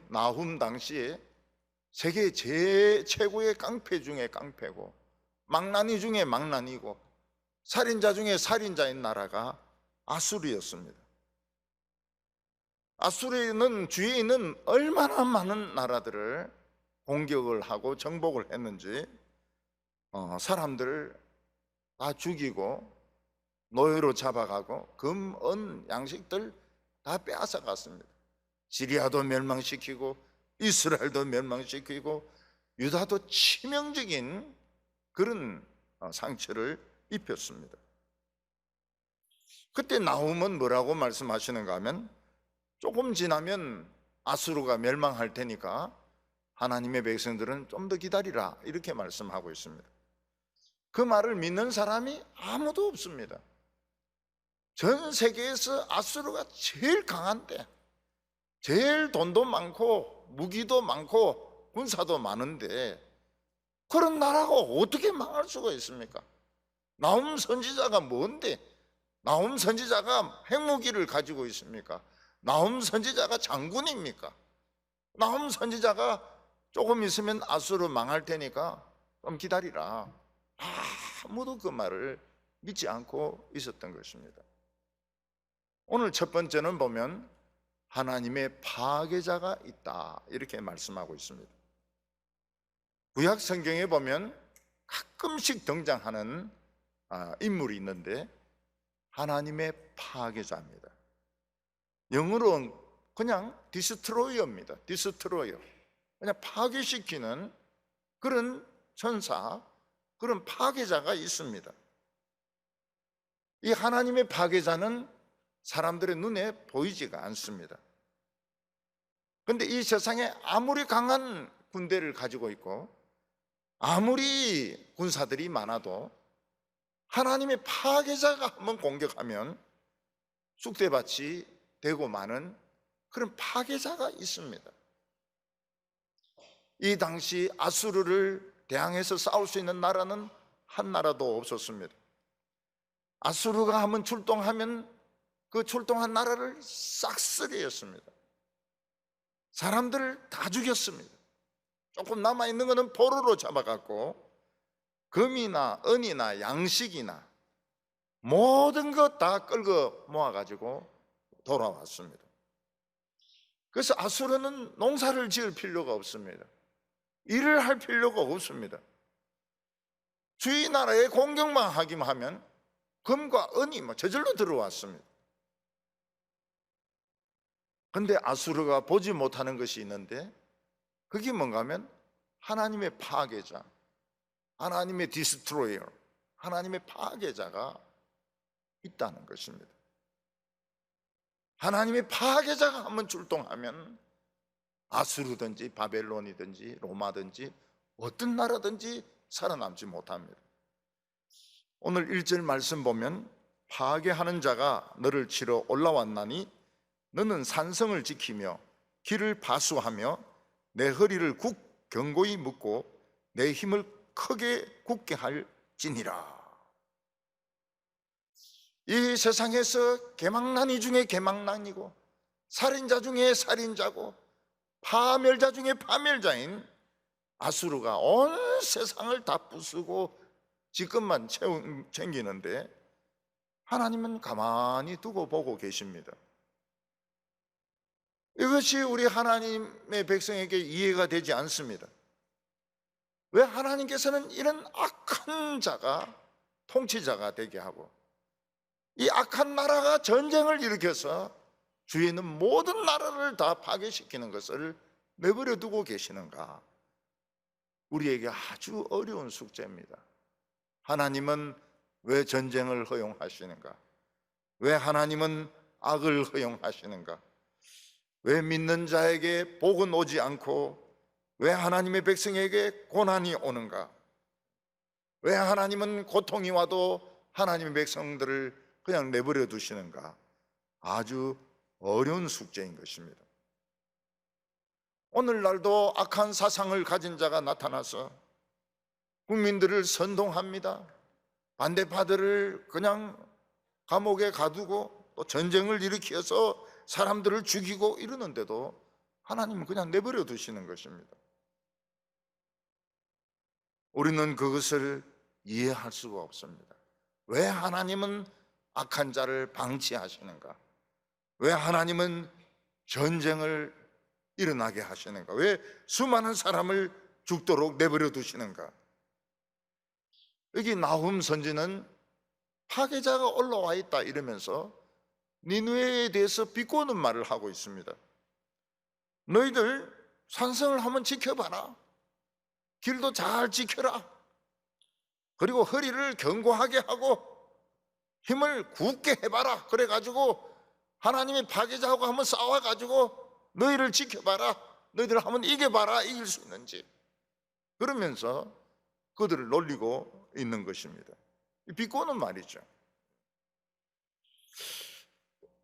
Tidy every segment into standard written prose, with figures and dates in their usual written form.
나훔 당시에 세계 최고의 깡패 중에 깡패고 망나니 중에 망나니고 살인자 중에 살인자인 나라가 아수르였습니다. 아수르는 주위에 있는 얼마나 많은 나라들을 공격을 하고 정복을 했는지 사람들을 다 죽이고 노예로 잡아가고 금, 은, 양식들 다 빼앗아 갔습니다. 시리아도 멸망시키고 이스라엘도 멸망시키고 유다도 치명적인 그런 상처를 입혔습니다. 그때 나훔은 뭐라고 말씀하시는가 하면 조금 지나면 아수르가 멸망할 테니까 하나님의 백성들은 좀 더 기다리라 이렇게 말씀하고 있습니다. 그 말을 믿는 사람이 아무도 없습니다. 전 세계에서 아수르가 제일 강한데 제일 돈도 많고 무기도 많고 군사도 많은데 그런 나라가 어떻게 망할 수가 있습니까? 나훔 선지자가 뭔데? 나훔 선지자가 핵무기를 가지고 있습니까? 나훔 선지자가 장군입니까? 나훔 선지자가 조금 있으면 아수르 망할 테니까 좀 기다리라. 아무도 그 말을 믿지 않고 있었던 것입니다. 오늘 첫 번째는 보면 하나님의 파괴자가 있다 이렇게 말씀하고 있습니다. 구약 성경에 보면 가끔씩 등장하는 인물이 있는데 하나님의 파괴자입니다. 영어로는 그냥 디스트로이어입니다. 디스트로이어, 그냥 파괴시키는 그런 천사, 그런 파괴자가 있습니다. 이 하나님의 파괴자는 사람들의 눈에 보이지가 않습니다. 그런데 이 세상에 아무리 강한 군대를 가지고 있고 아무리 군사들이 많아도 하나님의 파괴자가 한번 공격하면 쑥대밭이 되고 마는 그런 파괴자가 있습니다. 이 당시 아수르를 대항해서 싸울 수 있는 나라는 한 나라도 없었습니다. 아수르가 한번 출동하면 그 출동한 나라를 싹쓸이했습니다. 사람들을 다 죽였습니다. 조금 남아있는 것은 포로로 잡아갔고 금이나 은이나 양식이나 모든 것 다 끌고 모아가지고 돌아왔습니다. 그래서 아수르는 농사를 지을 필요가 없습니다. 일을 할 필요가 없습니다. 주위 나라에 공격만 하기만 하면 금과 은이 저절로 들어왔습니다. 그런데 아수르가 보지 못하는 것이 있는데 그게 뭔가 하면 하나님의 파괴자, 하나님의 디스트로이어, 하나님의 파괴자가 있다는 것입니다. 하나님의 파괴자가 한번 출동하면 아수르든지 바벨론이든지 로마든지 어떤 나라든지 살아남지 못합니다. 오늘 1절 말씀 보면 파괴하는 자가 너를 치러 올라왔나니 너는 산성을 지키며 길을 파수하며 내 허리를 견고히 묶고 내 힘을 크게 굳게 할지니라. 이 세상에서 개망나니 중에 개망나니고 살인자 중에 살인자고 파멸자 중에 파멸자인 아수르가 온 세상을 다 부수고 지금만 챙기는데 하나님은 가만히 두고 보고 계십니다. 이것이 우리 하나님의 백성에게 이해가 되지 않습니다. 왜 하나님께서는 이런 악한 자가 통치자가 되게 하고 이 악한 나라가 전쟁을 일으켜서 주위에 있는 모든 나라를 다 파괴시키는 것을 내버려 두고 계시는가? 우리에게 아주 어려운 숙제입니다. 하나님은 왜 전쟁을 허용하시는가? 왜 하나님은 악을 허용하시는가? 왜 믿는 자에게 복은 오지 않고 왜 하나님의 백성에게 고난이 오는가? 왜 하나님은 고통이 와도 하나님의 백성들을 그냥 내버려 두시는가? 아주 어려운 숙제인 것입니다. 오늘날도 악한 사상을 가진 자가 나타나서 국민들을 선동합니다. 반대파들을 그냥 감옥에 가두고 또 전쟁을 일으켜서 사람들을 죽이고 이러는데도 하나님은 그냥 내버려 두시는 것입니다. 우리는 그것을 이해할 수가 없습니다. 왜 하나님은 악한 자를 방치하시는가? 왜 하나님은 전쟁을 일어나게 하시는가? 왜 수많은 사람을 죽도록 내버려 두시는가? 여기 나훔 선지는 파괴자가 올라와 있다 이러면서 니느웨에 대해서 비꼬는 말을 하고 있습니다. 너희들 산성을 한번 지켜봐라. 길도 잘 지켜라. 그리고 허리를 견고하게 하고 힘을 굳게 해봐라. 그래가지고 하나님의 파괴자하고 한번 싸워가지고 너희를 지켜봐라. 너희들 한번 이겨봐라. 이길 수 있는지. 그러면서 그들을 놀리고 있는 것입니다. 비꼬는 말이죠.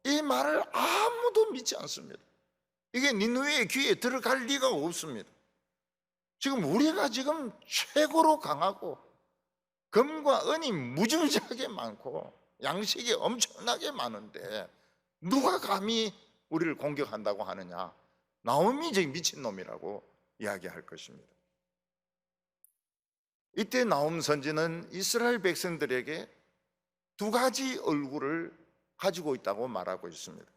이 말을 아무도 믿지 않습니다. 이게 니느웨의 귀에 들어갈 리가 없습니다. 지금 우리가 지금 최고로 강하고 금과 은이 무지무지하게 많고 양식이 엄청나게 많은데 누가 감히 우리를 공격한다고 하느냐? 나홈이 이제 미친놈이라고 이야기할 것입니다. 이때 나홈 선지는 이스라엘 백성들에게 두 가지 얼굴을 가지고 있다고 말하고 있습니다.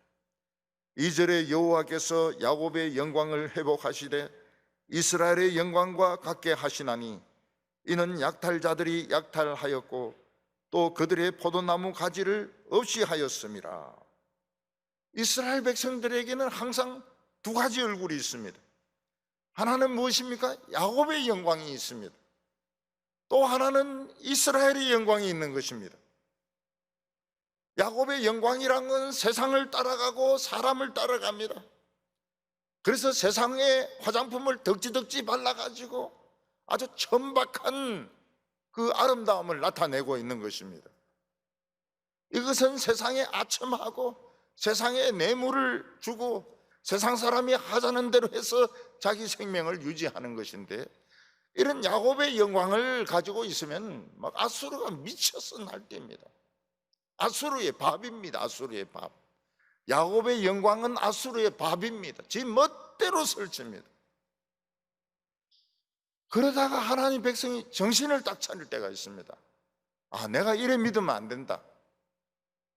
2절에 여호와께서 야곱의 영광을 회복하시되 이스라엘의 영광과 같게 하시나니 이는 약탈자들이 약탈하였고 또 그들의 포도나무 가지를 없이 하였음이라. 이스라엘 백성들에게는 항상 두 가지 얼굴이 있습니다. 하나는 무엇입니까? 야곱의 영광이 있습니다. 또 하나는 이스라엘의 영광이 있는 것입니다. 야곱의 영광이란 건 세상을 따라가고 사람을 따라갑니다. 그래서 세상에 화장품을 덕지덕지 발라가지고 아주 천박한 그 아름다움을 나타내고 있는 것입니다. 이것은 세상에 아첨하고 세상에 뇌물을 주고 세상 사람이 하자는 대로 해서 자기 생명을 유지하는 것인데, 이런 야곱의 영광을 가지고 있으면 막 아수르가 미쳐서 날뛰입니다. 아수르의 밥입니다. 아수르의 밥. 야곱의 영광은 아수르의 밥입니다. 지 멋대로 설칩니다. 그러다가 하나님 백성이 정신을 딱 차릴 때가 있습니다. 아, 내가 이래 믿으면 안 된다.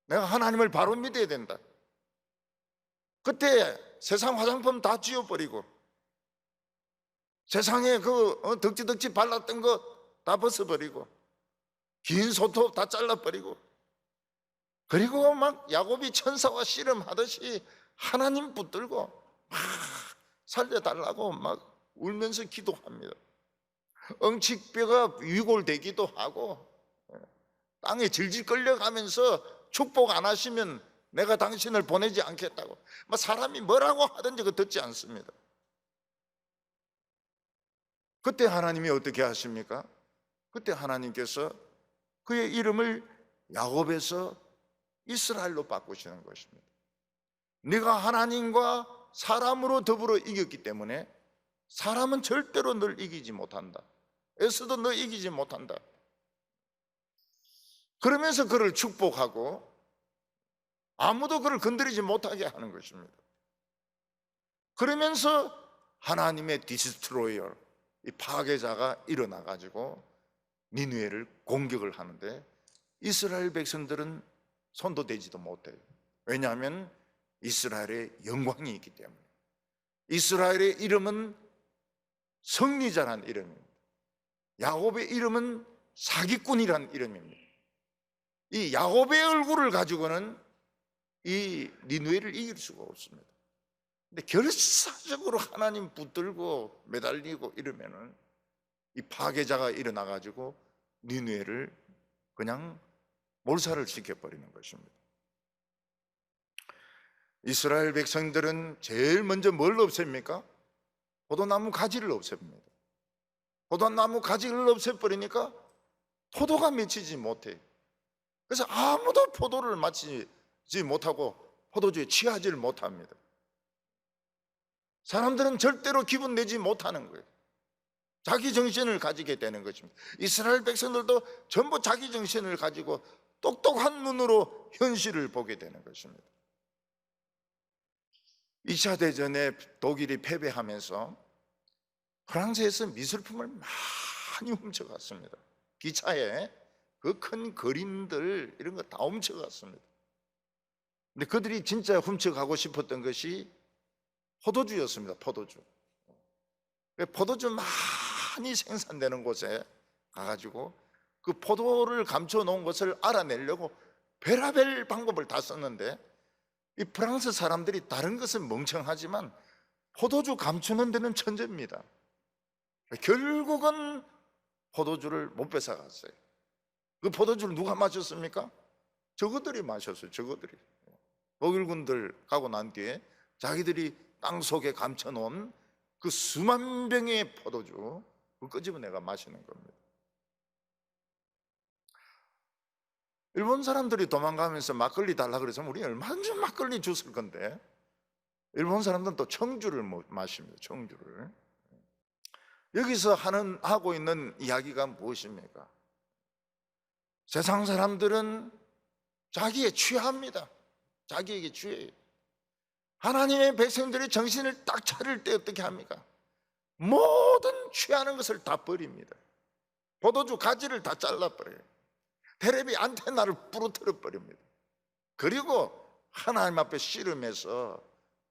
내가 하나님을 바로 믿어야 된다. 그때 세상 화장품 다 지워버리고 세상에 그 덕지덕지 발랐던 거 다 벗어버리고 긴 소톱 다 잘라버리고, 그리고 막 야곱이 천사와 씨름하듯이 하나님 붙들고 막 살려달라고 막 울면서 기도합니다. 엉치뼈가 위골되기도 하고 땅에 질질 끌려가면서 축복 안 하시면 내가 당신을 보내지 않겠다고, 뭐 사람이 뭐라고 하든지 그 듣지 않습니다. 그때 하나님이 어떻게 하십니까? 그때 하나님께서 그의 이름을 야곱에서 이스라엘로 바꾸시는 것입니다. 네가 하나님과 사람으로 더불어 이겼기 때문에 사람은 절대로 널 이기지 못한다. 에서도 너 이기지 못한다. 그러면서 그를 축복하고 아무도 그를 건드리지 못하게 하는 것입니다. 그러면서 하나님의 디스트로이어, 이 파괴자가 일어나 가지고 니느웨를 공격을 하는데 이스라엘 백성들은 손도 대지도 못해요. 왜냐하면 이스라엘의 영광이 있기 때문에. 이스라엘의 이름은 승리자란 이름입니다. 야곱의 이름은 사기꾼이란 이름입니다. 이 야곱의 얼굴을 가지고는 이 니느웨를 이길 수가 없습니다. 근데 결사적으로 하나님 붙들고 매달리고 이러면은 이 파괴자가 일어나 가지고 니느웨를 그냥 몰살을 시켜버리는 것입니다. 이스라엘 백성들은 제일 먼저 뭘 없앱니까? 포도나무 가지를 없앱니다. 포도나무 가지를 없애버리니까 포도가 맺히지 못해요. 그래서 아무도 포도를 마치지 못하고 포도주에 취하지를 못합니다. 사람들은 절대로 기분 내지 못하는 거예요. 자기 정신을 가지게 되는 것입니다. 이스라엘 백성들도 전부 자기 정신을 가지고 똑똑한 눈으로 현실을 보게 되는 것입니다. 2차 대전에 독일이 패배하면서 프랑스에서 미술품을 많이 훔쳐갔습니다. 기차에 그 큰 그림들 이런 거 다 훔쳐갔습니다. 근데 그들이 진짜 훔쳐가고 싶었던 것이 포도주였습니다. 포도주. 포도주 많이 생산되는 곳에 가가지고 그 포도를 감춰 놓은 것을 알아내려고 별의별 방법을 다 썼는데, 이 프랑스 사람들이 다른 것은 멍청하지만 포도주 감추는 데는 천재입니다. 결국은 포도주를 못 뺏어갔어요. 그 포도주를 누가 마셨습니까? 저것들이 마셨어요. 저것들이. 독일군들 가고 난 뒤에 자기들이 땅 속에 감춰놓은 그 수만 병의 포도주, 그걸 끄집어내가 마시는 겁니다. 일본 사람들이 도망가면서 막걸리 달라 그래서 우리 얼마든지 막걸리 줬을 건데, 일본 사람들은 또 청주를 마십니다. 청주를. 여기서 하고 있는 이야기가 무엇입니까? 세상 사람들은 자기에 취합니다. 자기에게 취해요. 하나님의 백성들이 정신을 딱 차릴 때 어떻게 합니까? 모든 취하는 것을 다 버립니다. 포도주 가지를 다 잘라버려요. 테레비 안테나를 부러뜨려 버립니다. 그리고 하나님 앞에 씨름해서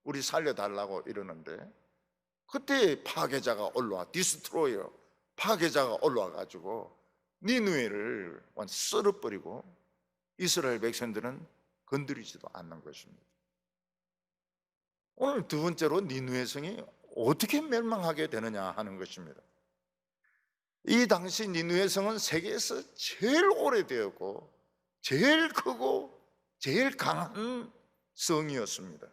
우리 살려달라고 이러는데, 그때 파괴자가 올라와, 디스트로이어 파괴자가 올라와 가지고 니느웨를 완전 썰어버리고 이스라엘 백성들은 건드리지도 않는 것입니다. 오늘 두 번째로 니느웨 성이 어떻게 멸망하게 되느냐 하는 것입니다. 이 당시 니느웨 성은 세계에서 제일 오래되었고 제일 크고 제일 강한 성이었습니다.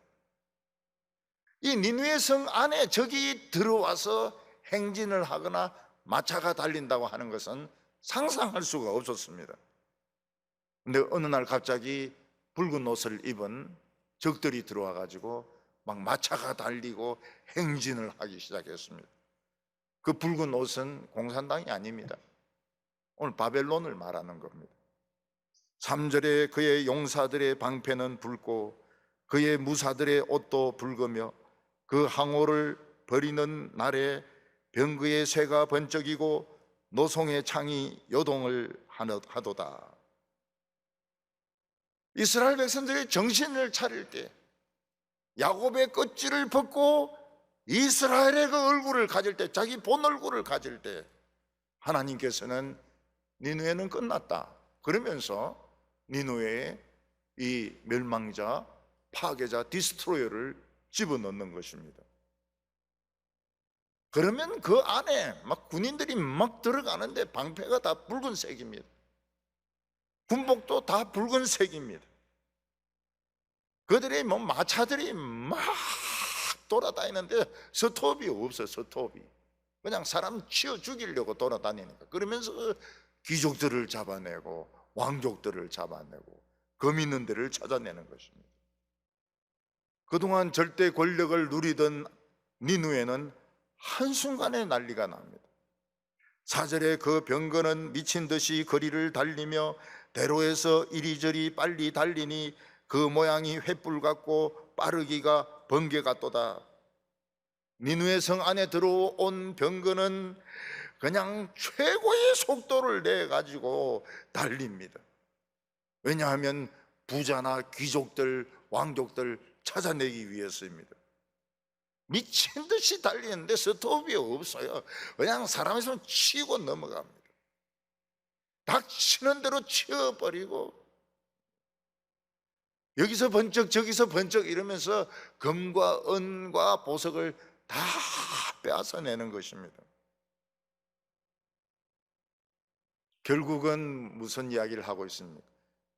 이 니느웨 성 안에 적이 들어와서 행진을 하거나 마차가 달린다고 하는 것은 상상할 수가 없었습니다. 근데 어느 날 갑자기 붉은 옷을 입은 적들이 들어와 가지고 막 마차가 달리고 행진을 하기 시작했습니다. 그 붉은 옷은 공산당이 아닙니다. 오늘 바벨론을 말하는 겁니다. 3절에 그의 용사들의 방패는 붉고 그의 무사들의 옷도 붉으며 그 항오를 버리는 날에 병거의 쇠가 번쩍이고 노송의 창이 요동을 하도다. 이스라엘 백성들이 정신을 차릴 때, 야곱의 껍질을 벗고 이스라엘의 그 얼굴을 가질 때, 자기 본 얼굴을 가질 때 하나님께서는 니느웨는 끝났다 그러면서 니느웨에 이 멸망자, 파괴자, 디스트로이어를 집어넣는 것입니다. 그러면 그 안에 막 군인들이 막 들어가는데 방패가 다 붉은색입니다. 군복도 다 붉은색입니다. 그들의 뭐 마차들이 막 돌아다니는데 스톱이 없어요. 스톱이. 그냥 사람 치워 죽이려고 돌아다니니까. 그러면서 귀족들을 잡아내고 왕족들을 잡아내고 검 있는 데를 찾아내는 것입니다. 그동안 절대 권력을 누리던 니느웨는 한순간에 난리가 납니다. 4절에 그 병거는 미친 듯이 거리를 달리며 대로에서 이리저리 빨리 달리니 그 모양이 횃불 같고 빠르기가 번개 같도다. 니느웨 성 안에 들어온 병거는 그냥 최고의 속도를 내 가지고 달립니다. 왜냐하면 부자나 귀족들, 왕족들 찾아내기 위해서입니다. 미친 듯이 달리는데 스톱이 없어요. 그냥 사람 있으면 치고 넘어갑니다. 닥치는 대로 치워버리고 여기서 번쩍 저기서 번쩍 이러면서 금과 은과 보석을 다 빼앗아내는 것입니다. 결국은 무슨 이야기를 하고 있습니까?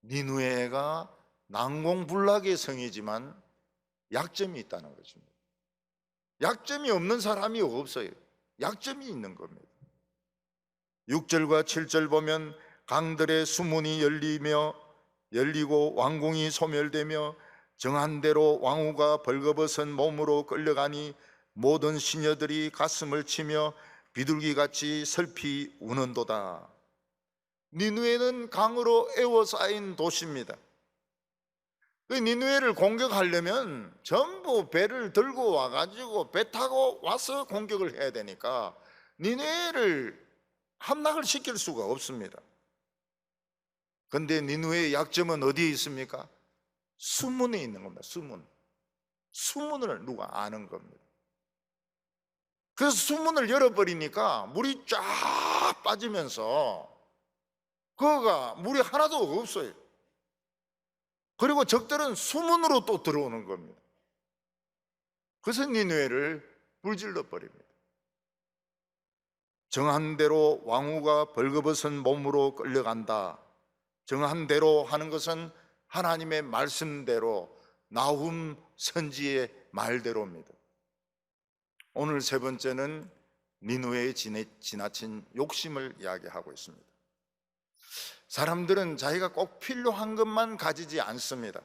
니느웨가 난공불락의 성이지만 약점이 있다는 것입니다. 약점이 없는 사람이 없어요. 약점이 있는 겁니다. 6절과 7절 보면 강들의 수문이 열리고 왕궁이 소멸되며 정한 대로 왕후가 벌거벗은 몸으로 끌려가니 모든 시녀들이 가슴을 치며 비둘기같이 슬피 우는도다. 니느웨는 강으로 에워싸인 도시입니다. 그 니느웨를 공격하려면 전부 배를 들고 와가지고 배 타고 와서 공격을 해야 되니까 니느웨를 함락을 시킬 수가 없습니다. 그런데 니느웨의 약점은 어디에 있습니까? 수문에 있는 겁니다. 수문을 누가 아는 겁니다. 그래서 수문을 열어버리니까 물이 쫙 빠지면서 그거가 물이 하나도 없어요. 그리고 적들은 수문으로 또 들어오는 겁니다. 그래서 니느웨를 불질러 버립니다. 정한 대로 왕후가 벌거벗은 몸으로 끌려간다. 정한 대로 하는 것은 하나님의 말씀대로, 나훔 선지의 말대로입니다. 오늘 세 번째는 니느웨의 지나친 욕심을 이야기하고 있습니다. 사람들은 자기가 꼭 필요한 것만 가지지 않습니다.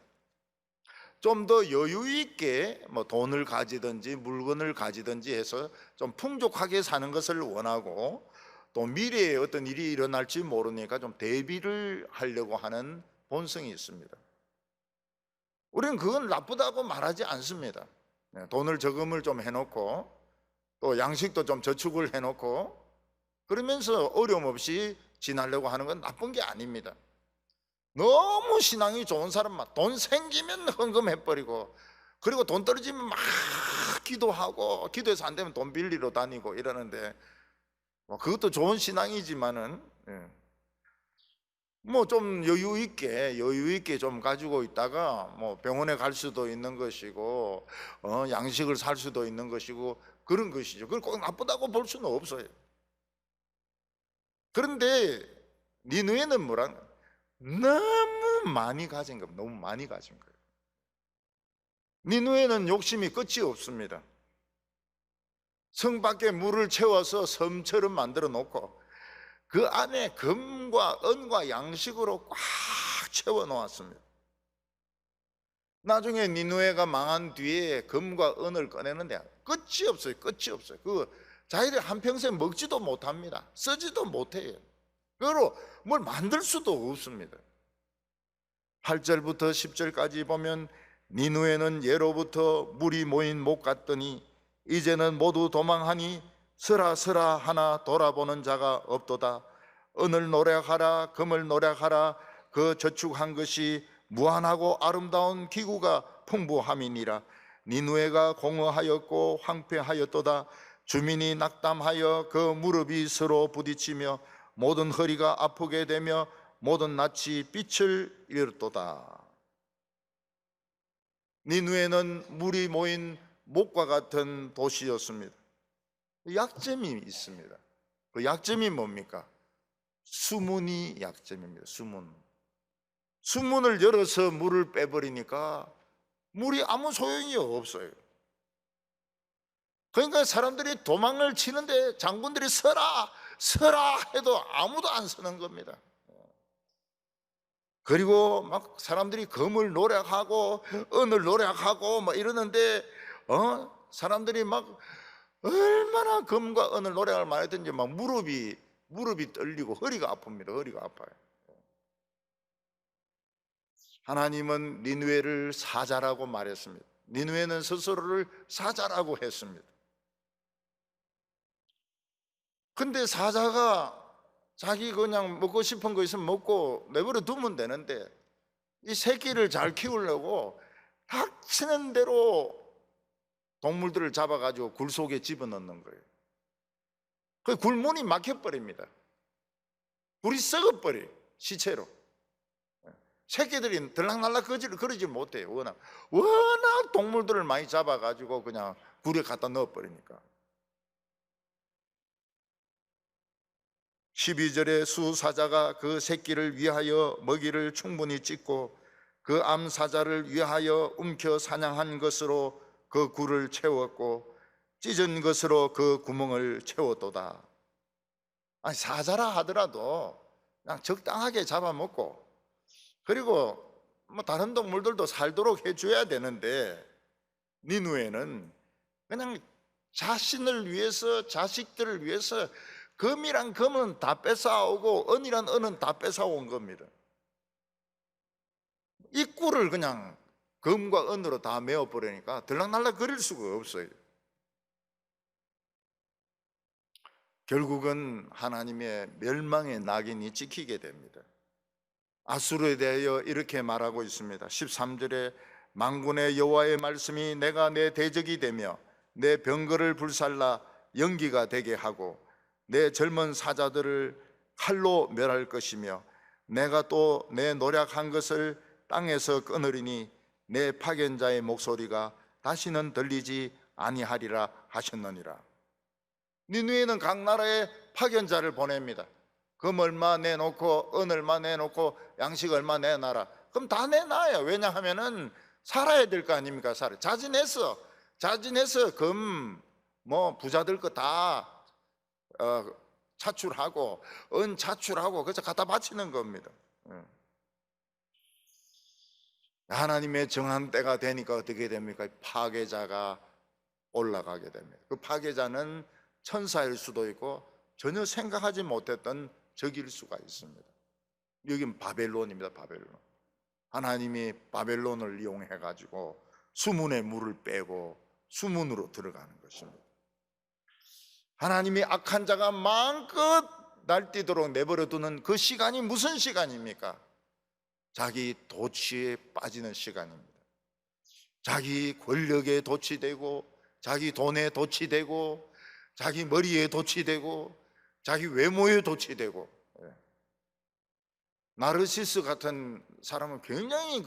좀 더 여유 있게 돈을 가지든지 물건을 가지든지 해서 좀 풍족하게 사는 것을 원하고, 또 미래에 어떤 일이 일어날지 모르니까 좀 대비를 하려고 하는 본성이 있습니다. 우리는 그건 나쁘다고 말하지 않습니다. 돈을 저금을 좀 해놓고 또 양식도 좀 저축을 해놓고 그러면서 어려움 없이 지나려고 하는 건 나쁜 게 아닙니다. 너무 신앙이 좋은 사람만 돈 생기면 헌금해버리고, 그리고 돈 떨어지면 막 기도하고, 기도해서 안 되면 돈 빌리러 다니고 이러는데, 그것도 좋은 신앙이지만은 좀 여유 있게 좀 가지고 있다가 병원에 갈 수도 있는 것이고, 양식을 살 수도 있는 것이고, 그런 것이죠. 그걸 꼭 나쁘다고 볼 수는 없어요. 그런데 니느웨는 뭐라? 너무 많이 가진 겁니다. 너무 많이 가진 거예요. 니느웨는 욕심이 끝이 없습니다. 성 밖에 물을 채워서 섬처럼 만들어 놓고 그 안에 금과 은과 양식으로 꽉 채워 놓았습니다. 나중에 니느웨가 망한 뒤에 금과 은을 꺼내는데 끝이 없어요. 끝이 없어요. 자기들 한평생 먹지도 못합니다. 쓰지도 못해요. 그리고 뭘 만들 수도 없습니다. 8절부터 10절까지 보면 니느웨는 예로부터 물이 모인 못 같더니 이제는 모두 도망하니 서라서라 하나 돌아보는 자가 없도다. 은을 노력하라 금을 노력하라 그 저축한 것이 무한하고 아름다운 기구가 풍부함이니라. 니느웨가 공허하였고 황폐하였도다. 주민이 낙담하여 그 무릎이 서로 부딪히며 모든 허리가 아프게 되며 모든 낯이 빛을 잃었도다. 니느웨는 물이 모인 목과 같은 도시였습니다. 약점이 있습니다. 그 약점이 뭡니까? 수문이 약점입니다. 수문을 열어서 물을 빼버리니까 물이 아무 소용이 없어요. 그러니까 사람들이 도망을 치는데 장군들이 서라 해도 아무도 안 서는 겁니다. 그리고 막 사람들이 금을 노력하고 은을 노력하고 이러는데 사람들이 막 얼마나 금과 은을 노력을 많이 했든지 막 무릎이 떨리고 허리가 아픕니다. 허리가 아파요. 하나님은 니느웨를 사자라고 말했습니다. 니느웨는 스스로를 사자라고 했습니다. 근데 사자가 자기 그냥 먹고 싶은 거 있으면 먹고 내버려 두면 되는데, 이 새끼를 잘 키우려고 닥치는 대로 동물들을 잡아가지고 굴 속에 집어넣는 거예요. 그 굴문이 막혀버립니다. 굴이 썩어버려요. 시체로. 새끼들이 들락날락 그러지 못해요. 워낙 동물들을 많이 잡아가지고 그냥 굴에 갖다 넣어버리니까. 12절에 수사자가 그 새끼를 위하여 먹이를 충분히 찢고 그 암사자를 위하여 움켜 사냥한 것으로 그 굴을 채웠고 찢은 것으로 그 구멍을 채웠도다. 아니, 사자라 하더라도 그냥 적당하게 잡아먹고, 그리고 다른 동물들도 살도록 해줘야 되는데, 니느웨는 그냥 자신을 위해서, 자식들을 위해서 금이란 금은 다 뺏어오고 은이란 은은 다 뺏어온 겁니다. 이 꿀을 그냥 금과 은으로 다 메어버리니까 들락날락 거릴 수가 없어요. 결국은 하나님의 멸망의 낙인이 찍히게 됩니다. 아수르에 대하여 이렇게 말하고 있습니다. 13절에 만군의 여호와의 말씀이 내가 내 대적이 되며 내 병거를 불살라 연기가 되게 하고 내 젊은 사자들을 칼로 멸할 것이며 내가 또 내 노력한 것을 땅에서 끊으리니 내 파견자의 목소리가 다시는 들리지 아니하리라 하셨느니라. 니느웨는 각 나라에 파견자를 보냅니다. 금 얼마 내놓고 은 얼마 내놓고 양식 얼마 내놔라. 그럼 다 내놔요. 왜냐하면은 살아야 될 거 아닙니까? 자진해서 금 뭐 부자들 거 다 차출하고 은 차출하고 그래서 갖다 바치는 겁니다. 하나님의 정한 때가 되니까 어떻게 됩니까? 파괴자가 올라가게 됩니다. 그 파괴자는 천사일 수도 있고 전혀 생각하지 못했던 적일 수가 있습니다. 여긴 바벨론입니다. 바벨론. 하나님이 바벨론을 이용해 가지고 수문의 물을 빼고 수문으로 들어가는 것입니다. 하나님이 악한 자가 마음껏 날뛰도록 내버려 두는 그 시간이 무슨 시간입니까? 자기 도취에 빠지는 시간입니다. 자기 권력에 도취되고 자기 돈에 도취되고 자기 머리에 도취되고 자기 외모에 도취되고. 나르시스 같은 사람은 굉장히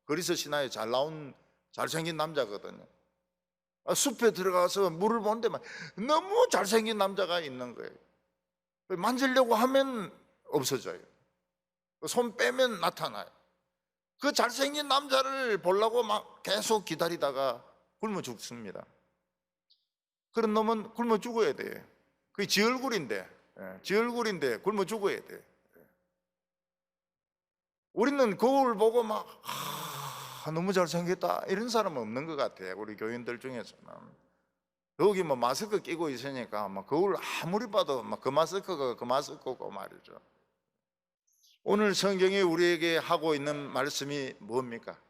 그리스 신화에 잘 나온 잘생긴 남자거든요. 숲에 들어가서 물을 보는데 너무 잘생긴 남자가 있는 거예요. 만지려고 하면 없어져요. 손 빼면 나타나요. 그 잘생긴 남자를 보려고 막 계속 기다리다가 굶어 죽습니다. 그런 놈은 굶어 죽어야 돼. 그게 지 얼굴인데 굶어 죽어야 돼. 우리는 거울 보고 막 너무 잘생겼다 이런 사람은 없는 것 같아요. 우리 교인들 중에서는. 여기 뭐 마스크 끼고 있으니까 막 거울 아무리 봐도 막 그 마스크가 그 마스크고 말이죠. 오늘 성경이 우리에게 하고 있는 말씀이 뭡니까?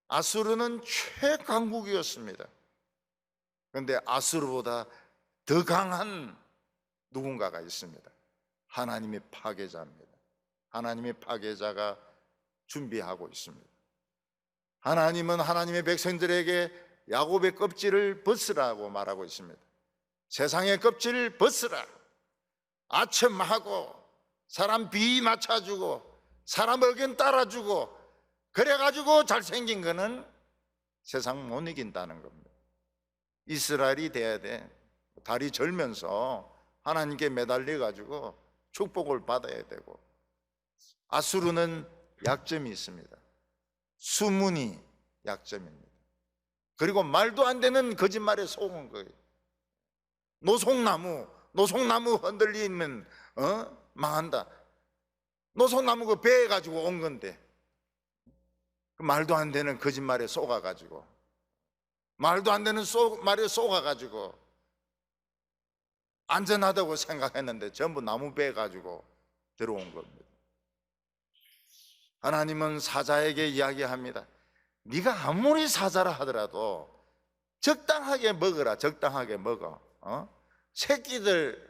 아수르는 최강국이었습니다. 그런데 아수르보다 더 강한 누군가가 있습니다. 하나님의 파괴자입니다. 하나님의 파괴자가 준비하고 있습니다. 하나님은 하나님의 백성들에게 야곱의 껍질을 벗으라고 말하고 있습니다. 세상의 껍질을 벗으라. 아첨하고 사람 비 맞춰주고 사람 의견 따라주고 그래가지고 잘생긴 거는 세상 못 이긴다는 겁니다. 이스라엘이 돼야 돼. 다리 절면서 하나님께 매달려가지고 축복을 받아야 되고. 아수르는 약점이 있습니다. 수문이 약점입니다. 그리고 말도 안 되는 거짓말에 속은 거예요. 노송나무 흔들리면 망한다. 노송나무 그 배에 가지고 온 건데 그 말도 안 되는 거짓말에 속아가지고 말도 안 되는 말에 속아가지고 안전하다고 생각했는데 전부 나무 배에 가지고 들어온 겁니다. 하나님은 사자에게 이야기합니다. 네가 아무리 사자라 하더라도 적당하게 먹어라. 적당하게 먹어. 새끼들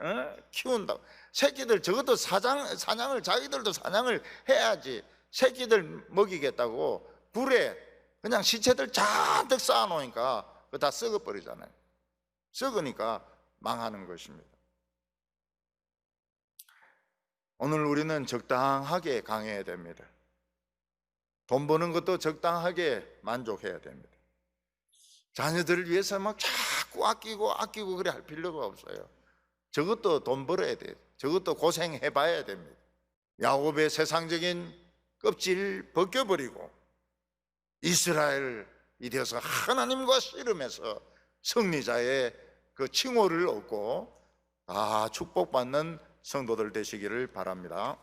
키운다고. 새끼들 적어도 사냥을 자기들도 사냥을 해야지. 새끼들 먹이겠다고 불에 그냥 시체들 잔뜩 쌓아놓으니까 그거 다 썩어버리잖아요. 썩으니까 망하는 것입니다. 오늘 우리는 적당하게 강해야 됩니다. 돈 버는 것도 적당하게 만족해야 됩니다. 자녀들을 위해서 막 자꾸 아끼고 그래 할 필요가 없어요. 저것도 돈 벌어야 돼요. 저것도 고생해 봐야 됩니다. 야곱의 세상적인 껍질 벗겨버리고 이스라엘이 되어서 하나님과 씨름해서 승리자의 그 칭호를 얻고 다 축복받는 성도들 되시기를 바랍니다.